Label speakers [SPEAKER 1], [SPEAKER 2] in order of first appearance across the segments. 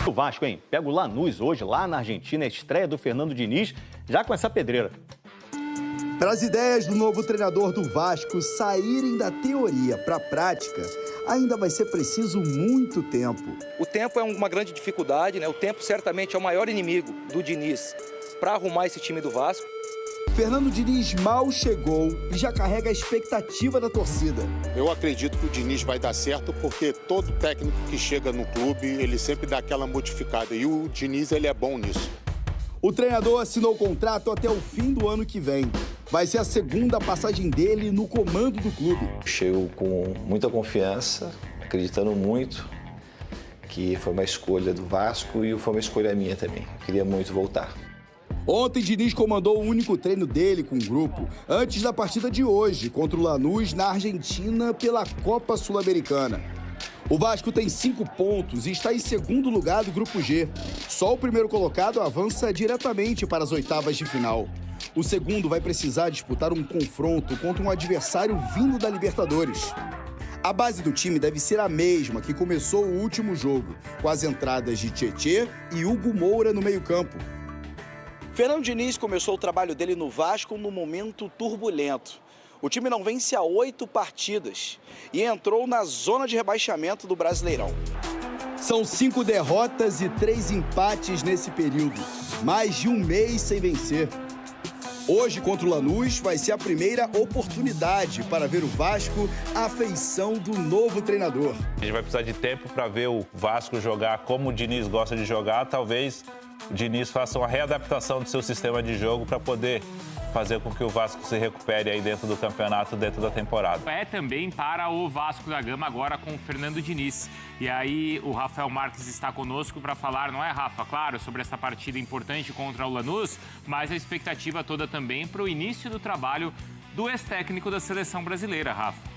[SPEAKER 1] O Vasco, hein? Pega o Lanús hoje, lá na Argentina, a estreia do Fernando Diniz, já com essa pedreira.
[SPEAKER 2] Para as ideias do novo treinador do Vasco saírem da teoria para a prática, ainda vai ser preciso muito tempo.
[SPEAKER 3] O tempo é uma grande dificuldade, né? O tempo certamente é o maior inimigo do Diniz para arrumar esse time do Vasco.
[SPEAKER 2] Fernando Diniz mal chegou e já carrega a expectativa da torcida.
[SPEAKER 4] Eu acredito que o Diniz vai dar certo porque todo técnico que chega no clube, ele sempre dá aquela modificada e o Diniz ele é bom nisso.
[SPEAKER 2] O treinador assinou o contrato até o fim do ano que vem. Vai ser a segunda passagem dele no comando do clube.
[SPEAKER 5] Chego com muita confiança, acreditando muito que foi uma escolha do Vasco e foi uma escolha minha também. Eu queria muito voltar.
[SPEAKER 2] Ontem, Diniz comandou o único treino dele com o grupo, antes da partida de hoje, contra o Lanús, na Argentina, pela Copa Sul-Americana. O Vasco tem 5 pontos e está em segundo lugar do Grupo G. Só o primeiro colocado avança diretamente para as oitavas de final. O segundo vai precisar disputar um confronto contra um adversário vindo da Libertadores. A base do time deve ser a mesma que começou o último jogo, com as entradas de Tietê e Hugo Moura no meio-campo.
[SPEAKER 3] Fernando Diniz começou o trabalho dele no Vasco num momento turbulento. O time não vence há 8 partidas e entrou na zona de rebaixamento do Brasileirão.
[SPEAKER 2] São 5 derrotas e 3 empates nesse período, mais de um mês sem vencer. Hoje, contra o Lanús, vai ser a primeira oportunidade para ver o Vasco à feição do novo treinador.
[SPEAKER 6] A gente vai precisar de tempo para ver o Vasco jogar como o Diniz gosta de jogar. Talvez o Diniz faça uma readaptação do seu sistema de jogo para poder fazer com que o Vasco se recupere aí dentro do campeonato, dentro da temporada.
[SPEAKER 7] É também para o Vasco da Gama agora com o Fernando Diniz. E aí o Rafael Marques está conosco para falar, não é, Rafa? Claro, sobre essa partida importante contra o Lanús, mas a expectativa toda também para o início do trabalho do ex-técnico da seleção brasileira, Rafa.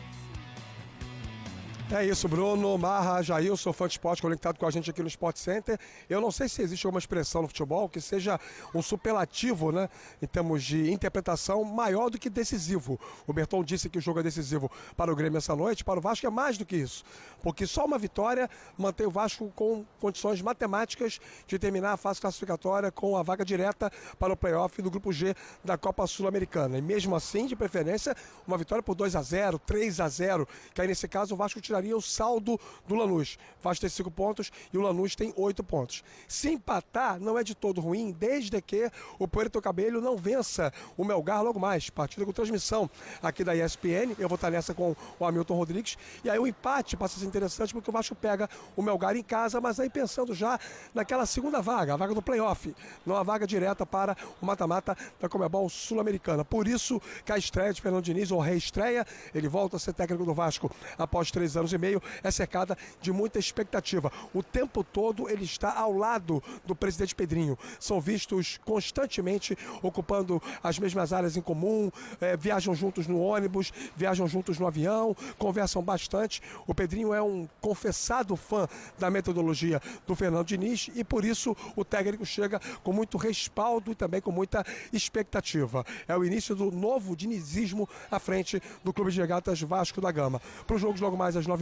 [SPEAKER 8] É isso, Bruno, Marra, Jailson, fã de esporte conectado com a gente aqui no Sport Center. Eu não sei se existe alguma expressão no futebol que seja um superlativo, né, em termos de interpretação, maior do que decisivo. O Berton disse que o jogo é decisivo para o Grêmio essa noite, para o Vasco é mais do que isso. Porque só uma vitória mantém o Vasco com condições matemáticas de terminar a fase classificatória com a vaga direta para o play-off do Grupo G da Copa Sul-Americana. E mesmo assim, de preferência, uma vitória por 2-0, 3-0, que aí nesse caso o Vasco tiraria o saldo do Lanús. O Vasco tem 5 pontos e o Lanús tem 8 pontos. Se empatar, não é de todo ruim, desde que o Puerto Cabello não vença o Melgar logo mais. Partida com transmissão aqui da ESPN. Eu vou estar nessa com o Hamilton Rodrigues. E aí o empate passa a ser interessante porque o Vasco pega o Melgar em casa, mas aí pensando já naquela segunda vaga, a vaga do playoff, não a vaga direta para o mata-mata da Conmebol Sul-Americana. Por isso que a estreia de Fernando Diniz, ou reestreia, ele volta a ser técnico do Vasco após 3 anos e meio, é cercada de muita expectativa. O tempo todo ele está ao lado do presidente Pedrinho. São vistos constantemente ocupando as mesmas áreas em comum, viajam juntos no ônibus, viajam juntos no avião, conversam bastante. O Pedrinho é um confessado fã da metodologia do Fernando Diniz e por isso o técnico chega com muito respaldo e também com muita expectativa. É o início do novo dinizismo à frente do Clube de Regatas Vasco da Gama. Para os jogos logo mais às 9h30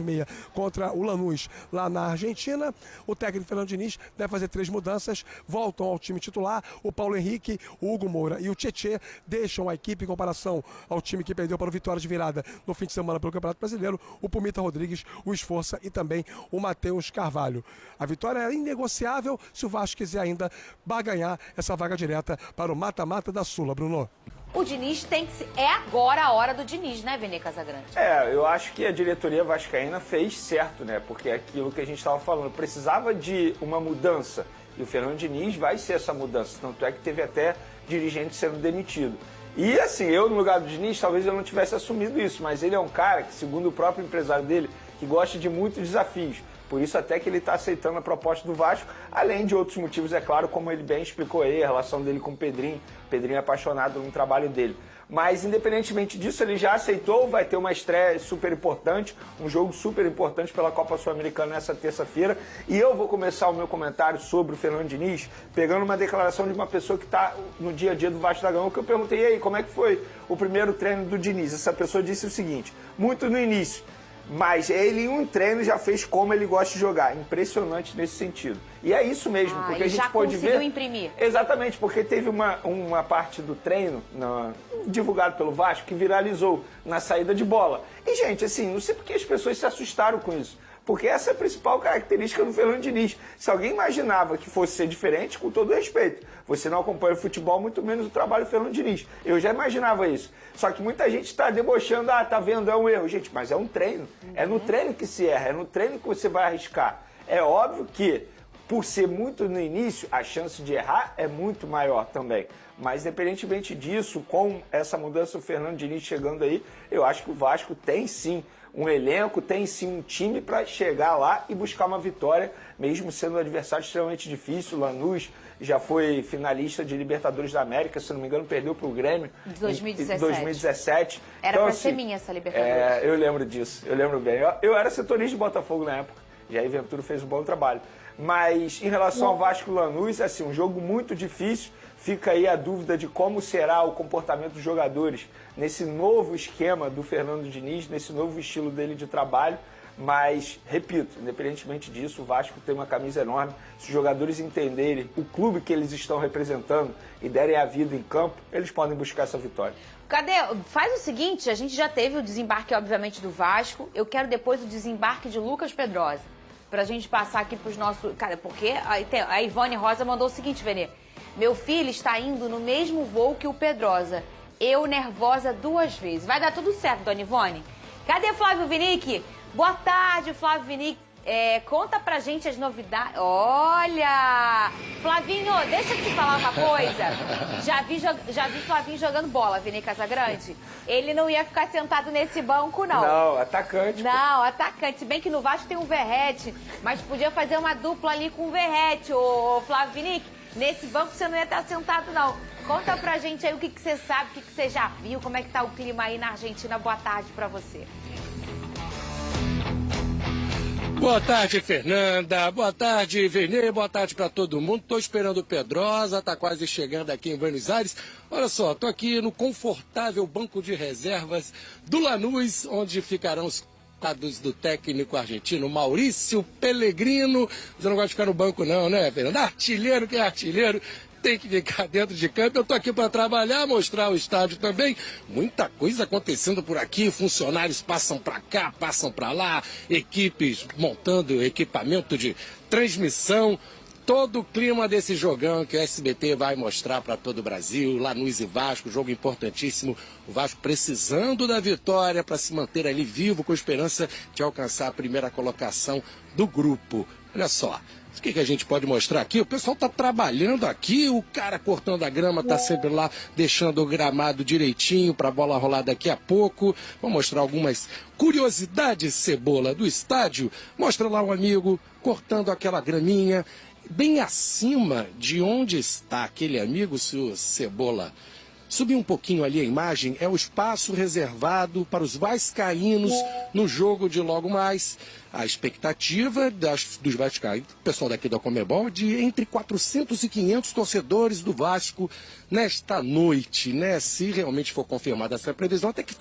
[SPEAKER 8] contra o Lanús lá na Argentina, o técnico Fernando Diniz deve fazer 3 mudanças, voltam ao time titular, o Paulo Henrique, o Hugo Moura e o Tietê deixam a equipe em comparação ao time que perdeu para o Vitória de virada no fim de semana pelo Campeonato Brasileiro, o Pumita Rodrigues, o Esforça e também o Matheus Carvalho. A vitória é inegociável se o Vasco quiser ainda barganhar essa vaga direta para o mata-mata da Sula, Bruno.
[SPEAKER 9] O Diniz tem que... É agora a hora do Diniz, né, Vene Casagrande?
[SPEAKER 10] Eu acho que a diretoria vascaína fez certo, né? Porque é aquilo que a gente estava falando, precisava de uma mudança. E o Fernando Diniz vai ser essa mudança. Tanto é que teve até dirigente sendo demitido. E assim, eu no lugar do Diniz, talvez eu não tivesse assumido isso. Mas ele é um cara que, segundo o próprio empresário dele, que gosta de muitos desafios. Por isso até que ele está aceitando a proposta do Vasco, além de outros motivos, é claro, como ele bem explicou aí, a relação dele com o Pedrinho. O Pedrinho é apaixonado no trabalho dele. Mas, independentemente disso, ele já aceitou, vai ter uma estreia super importante, um jogo super importante pela Copa Sul-Americana nessa terça-feira. E eu vou começar o meu comentário sobre o Fernando Diniz, pegando uma declaração de uma pessoa que está no dia a dia do Vasco da Gama, que eu perguntei, e aí, como é que foi o primeiro treino do Diniz? Essa pessoa disse o seguinte, muito no início, Mas ele em um treino já fez como ele gosta de jogar. Impressionante nesse sentido. E é isso mesmo, porque a gente pode ver...
[SPEAKER 9] já conseguiu imprimir.
[SPEAKER 10] Exatamente, porque teve uma parte do treino, divulgado pelo Vasco, que viralizou na saída de bola. E, gente, assim, não sei porque as pessoas se assustaram com isso. Porque essa é a principal característica do Fernando Diniz. Se alguém imaginava que fosse ser diferente, com todo respeito, você não acompanha o futebol, muito menos o trabalho do Fernando Diniz. Eu já imaginava isso. Só que muita gente está debochando, tá vendo, é um erro. Gente, mas é um treino. É no treino que se erra, é no treino que você vai arriscar. É óbvio que, por ser muito no início, a chance de errar é muito maior também. Mas, independentemente disso, com essa mudança do Fernando Diniz chegando aí, eu acho que o Vasco tem sim um elenco, tem sim um time para chegar lá e buscar uma vitória, mesmo sendo um adversário extremamente difícil. O Lanús já foi finalista de Libertadores da América, se não me engano, perdeu para o Grêmio
[SPEAKER 9] em
[SPEAKER 10] 2017.
[SPEAKER 9] Era
[SPEAKER 10] então,
[SPEAKER 9] para
[SPEAKER 10] assim,
[SPEAKER 9] ser minha essa Libertadores.
[SPEAKER 10] Eu lembro disso, eu lembro bem. Eu era setorista de Botafogo na época, Jair Ventura fez um bom trabalho. Mas em relação ao Vasco e Lanús, assim, um jogo muito difícil. Fica aí a dúvida de como será o comportamento dos jogadores nesse novo esquema do Fernando Diniz, nesse novo estilo dele de trabalho. Mas, repito, independentemente disso, o Vasco tem uma camisa enorme. Se os jogadores entenderem o clube que eles estão representando e derem a vida em campo, eles podem buscar essa vitória.
[SPEAKER 9] Cadê? Faz o seguinte, a gente já teve o desembarque, obviamente, do Vasco. Eu quero depois o desembarque de Lucas Pedrosa, pra gente passar aqui pros nossos... Cara, porque a Ivone Rosa mandou o seguinte, Venê. Meu filho está indo no mesmo voo que o Pedrosa. Eu nervosa 2 vezes. Vai dar tudo certo, dona Ivone. Cadê Flávio Vinick? Boa tarde, Flávio Vinick. Conta pra gente as novidades. Olha! Flavinho, deixa eu te falar uma coisa. Já vi Flavinho jogando bola, Vini Casagrande. Ele não ia ficar sentado nesse banco, não.
[SPEAKER 10] Não, atacante.
[SPEAKER 9] Não, atacante. Se bem que no Vasco tem um Verrete, mas podia fazer uma dupla ali com o Verrete, ô Flávio Vinick. Nesse banco você não ia estar sentado, não. Conta pra gente aí o que você sabe, o que você já viu, como é que tá o clima aí na Argentina. Boa tarde pra você.
[SPEAKER 11] Boa tarde, Fernanda. Boa tarde, Venê. Boa tarde para todo mundo. Tô esperando o Pedrosa, tá quase chegando aqui em Buenos Aires. Olha só, tô aqui no confortável banco de reservas do Lanús, onde ficarão os do técnico argentino Maurício Pellegrino. Você não gosta de ficar no banco não, né, Fernanda? Artilheiro que é artilheiro, tem que ficar dentro de campo. Eu tô aqui para trabalhar, mostrar o estádio também. Muita coisa acontecendo por aqui, funcionários passam para cá, passam para lá, equipes montando equipamento de transmissão. Todo o clima desse jogão que o SBT vai mostrar para todo o Brasil, Lanús e Vasco, jogo importantíssimo. O Vasco precisando da vitória para se manter ali vivo, com esperança de alcançar a primeira colocação do grupo. Olha só, o que a gente pode mostrar aqui? O pessoal está trabalhando aqui, o cara cortando a grama está sempre lá, deixando o gramado direitinho para a bola rolar daqui a pouco. Vou mostrar algumas curiosidades, Cebola, do estádio. Mostra lá um amigo cortando aquela graminha. Bem acima de onde está aquele amigo, seu Cebola, subir um pouquinho ali a imagem, é o espaço reservado para os vascaínos no jogo de logo mais. A expectativa dos vascaínos, o pessoal daqui da Conmebol, de entre 400 e 500 torcedores do Vasco nesta noite, né? Se realmente for confirmada essa previsão, até que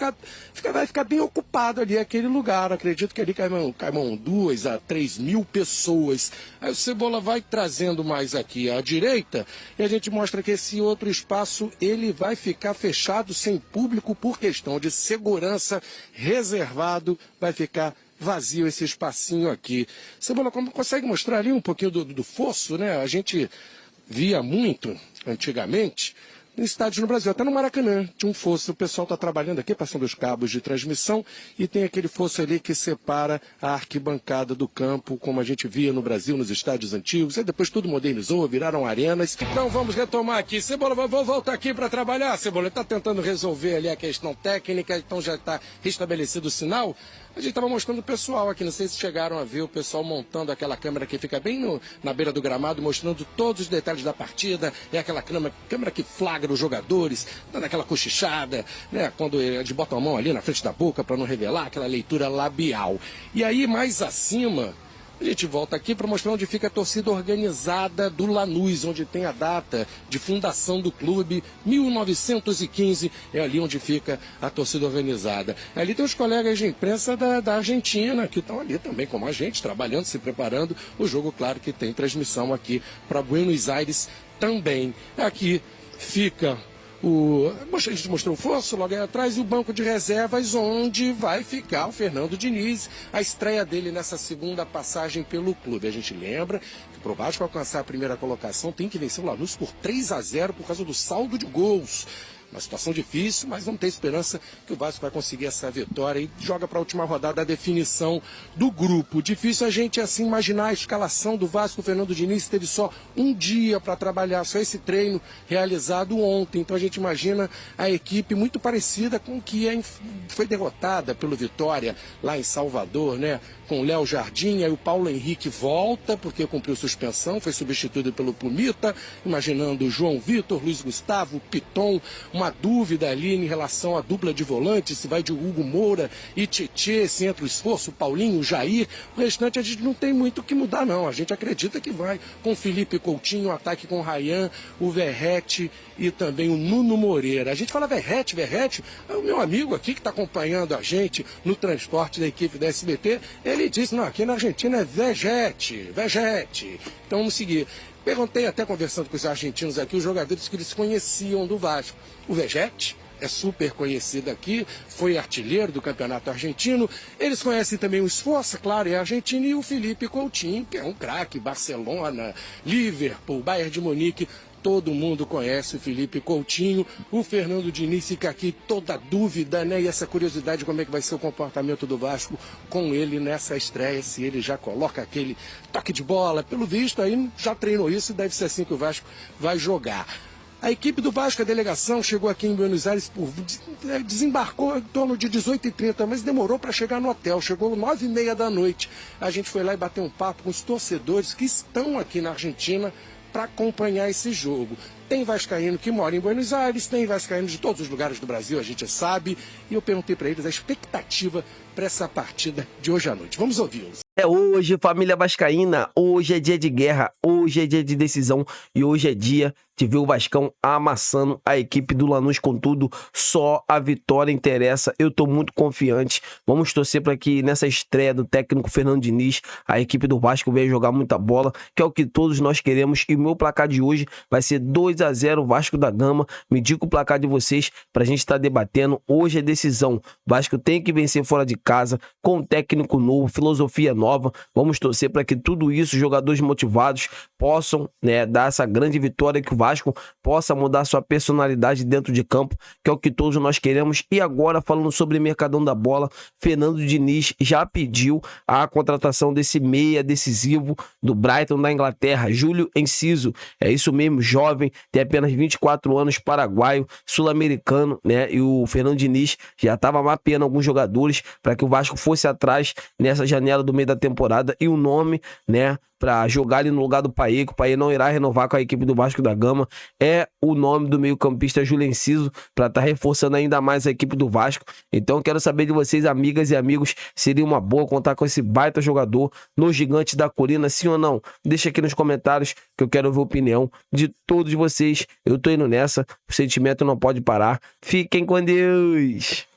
[SPEAKER 11] vai ficar bem ocupado ali aquele lugar. Acredito que ali caibam 2 a 3 mil pessoas. Aí o Cebola vai trazendo mais aqui à direita e a gente mostra que esse outro espaço ele vai ficar fechado sem público por questão de segurança, reservado, vai ficar vazio esse espacinho aqui. Cebola, como consegue mostrar ali um pouquinho do fosso, né? A gente via muito, antigamente, em estádios no Brasil, até no Maracanã, tinha um fosso. O pessoal está trabalhando aqui, passando os cabos de transmissão, e tem aquele fosso ali que separa a arquibancada do campo, como a gente via no Brasil, nos estádios antigos. Aí depois tudo modernizou, viraram arenas. Então vamos retomar aqui. Cebola, vou voltar aqui para trabalhar. Cebola, está tentando resolver ali a questão técnica, então já está restabelecido o sinal. A gente estava mostrando o pessoal aqui, não sei se chegaram a ver o pessoal montando aquela câmera que fica bem na beira do gramado, mostrando todos os detalhes da partida. É aquela câmera que flagra os jogadores, dando aquela cochichada, né? Quando eles botam a mão ali na frente da boca para não revelar aquela leitura labial. E aí, mais acima, A gente volta aqui para mostrar onde fica a torcida organizada do Lanús, onde tem a data de fundação do clube, 1915, é ali onde fica a torcida organizada. Ali tem os colegas de imprensa da Argentina, que estão ali também, como a gente, trabalhando, se preparando. O jogo, claro que tem transmissão aqui para Buenos Aires também. Aqui fica a gente mostrou o fosso logo aí atrás e o banco de reservas onde vai ficar o Fernando Diniz, a estreia dele nessa segunda passagem pelo clube. A gente lembra que pro Vasco alcançar a primeira colocação tem que vencer o Lanús por 3-0 por causa do saldo de gols. Uma situação difícil, mas vamos ter esperança que o Vasco vai conseguir essa vitória e joga para a última rodada a definição do grupo. Difícil a gente assim imaginar a escalação do Vasco. O Fernando Diniz teve só um dia para trabalhar, só esse treino realizado ontem. Então a gente imagina a equipe muito parecida com que foi derrotada pelo Vitória lá em Salvador, né? Com o Léo Jardim, aí o Paulo Henrique volta porque cumpriu suspensão, foi substituído pelo Pumita, imaginando o João Vitor, Luiz Gustavo, Piton. Uma dúvida ali em relação à dupla de volantes, se vai de Hugo Moura e Tietê, se entra o Esforço, Paulinho, Jair. O restante a gente não tem muito o que mudar, não. A gente acredita que vai com Felipe Coutinho, ataque com o Ryan, o Verrete e também o Nuno Moreira. A gente fala Verrete, é o meu amigo aqui que está acompanhando a gente no transporte da equipe da SBT. Ele disse, não, aqui na Argentina é Vegete. Então vamos seguir. Perguntei até conversando com os argentinos aqui, os jogadores que eles conheciam do Vasco. O Vegete é super conhecido aqui, foi artilheiro do campeonato argentino. Eles conhecem também o Esforça, claro, é argentino, e o Felipe Coutinho, que é um craque, Barcelona, Liverpool, Bayern de Munique. Todo mundo conhece o Felipe Coutinho. O Fernando Diniz fica aqui toda dúvida, né? E essa curiosidade de como é que vai ser o comportamento do Vasco com ele nessa estreia, se ele já coloca aquele toque de bola. Pelo visto, aí já treinou isso, deve ser assim que o Vasco vai jogar. A equipe do Vasco, a delegação, chegou aqui em Buenos Aires, desembarcou em torno de 18h30, mas demorou para chegar no hotel, chegou 9h30 da noite. A gente foi lá e bateu um papo com os torcedores que estão aqui na Argentina para acompanhar esse jogo. Tem vascaíno que mora em Buenos Aires, tem vascaíno de todos os lugares do Brasil, a gente sabe, e eu perguntei para eles a expectativa para essa partida de hoje à noite. Vamos ouvi-los.
[SPEAKER 12] É hoje, família vascaína, hoje é dia de guerra, hoje é dia de decisão e hoje é dia de ver o Vascão amassando a equipe do Lanús com tudo, só a vitória interessa, eu tô muito confiante, vamos torcer para que nessa estreia do técnico Fernando Diniz, a equipe do Vasco venha jogar muita bola, que é o que todos nós queremos, e o meu placar de hoje vai ser 2-0 Vasco da Gama. Me diga o placar de vocês pra gente estar debatendo, hoje é decisão, Vasco tem que vencer fora de casa, com um técnico novo, filosofia nova, vamos torcer para que tudo isso, jogadores motivados, possam, né, dar essa grande vitória, que o Vasco possa mudar sua personalidade dentro de campo, que é o que todos nós queremos. E agora, falando sobre Mercadão da Bola, Fernando Diniz já pediu a contratação desse meia decisivo do Brighton da Inglaterra, Júlio Enciso, é isso mesmo, jovem, tem apenas 24 anos, paraguaio, sul-americano, né, e o Fernando Diniz já estava mapeando alguns jogadores para que o Vasco fosse atrás nessa janela do meio da temporada, e o nome, né, para jogar ali no lugar do Paê, que o Paê não irá renovar com a equipe do Vasco da Gama, é o nome do meio-campista Júlio Enciso, para estar reforçando ainda mais a equipe do Vasco. Então quero saber de vocês, amigas e amigos, seria uma boa contar com esse baita jogador no Gigante da Colina, sim ou não? Deixa aqui nos comentários que eu quero ver a opinião de todos vocês. Eu tô indo nessa, o sentimento não pode parar. Fiquem com Deus!